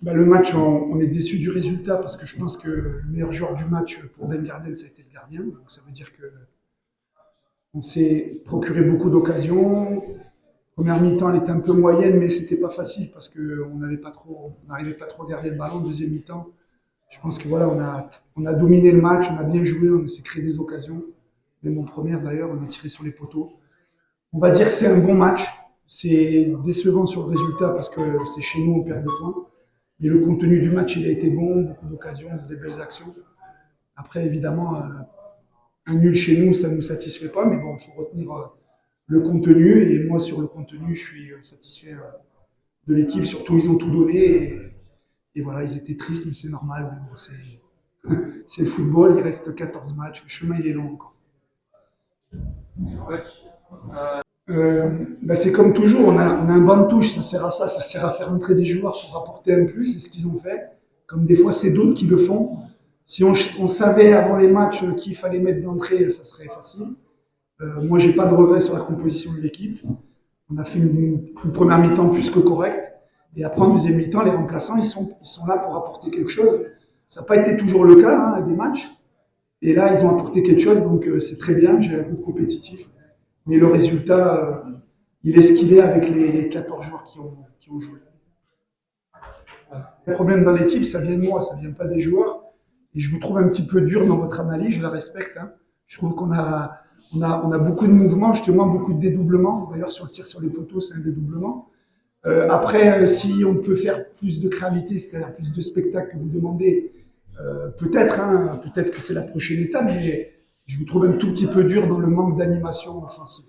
Bah, le match, on est déçu du résultat parce que je pense que le meilleur joueur du match pour Ben Garden, ça a été le gardien. Donc ça veut dire que on s'est procuré beaucoup d'occasions. Première mi-temps, elle était un peu moyenne, mais c'était pas facile parce qu'on n'avait pas trop, on n'arrivait pas trop à garder le ballon. Deuxième mi-temps, je pense que voilà, on a dominé le match, on a bien joué, on s'est créé des occasions. Même en première d'ailleurs, on a tiré sur les poteaux. On va dire que c'est un bon match. C'est décevant sur le résultat parce que c'est chez nous, on perd 2 points. Mais le contenu du match, il a été bon, beaucoup d'occasions, des belles actions. Après, évidemment, un nul chez nous, ça ne nous satisfait pas, mais bon, il faut retenir le contenu. Et moi, sur le contenu, je suis satisfait de l'équipe. Surtout, ils ont tout donné. Et voilà, ils étaient tristes, mais c'est normal. Mais bon, c'est le football, il reste 14 matchs. Le chemin, il est long encore. Bah, c'est comme toujours, on a un banc de touche, ça sert à ça, ça sert à faire entrer des joueurs pour apporter un plus, c'est ce qu'ils ont fait. Comme des fois, c'est d'autres qui le font. Si on savait avant les matchs qu'il fallait mettre d'entrée, ça serait facile. Moi, j'ai pas de regrets sur la composition de l'équipe. On a fait une première mi-temps plus que correcte. Et après, en deuxième mi-temps, les remplaçants, ils sont là pour apporter quelque chose. Ça n'a pas été toujours le cas à des matchs. Et là, ils ont apporté quelque chose, donc c'est très bien. J'ai un groupe compétitif. Mais le résultat, il est ce qu'il est avec les 14 joueurs qui ont joué. Le problème dans l'équipe, ça vient de moi, ça vient pas des joueurs. Et je vous trouve un petit peu dur dans votre analyse, je la respecte. Hein. Je trouve qu'on a beaucoup de mouvements, justement beaucoup de dédoublements. D'ailleurs, sur le tir sur les poteaux, c'est un dédoublement. Après, si on peut faire plus de créativité, c'est-à-dire plus de spectacle que vous demandez, peut-être, hein, peut-être que c'est la prochaine étape, mais je vous trouve un tout petit peu dur dans le manque d'animation offensive.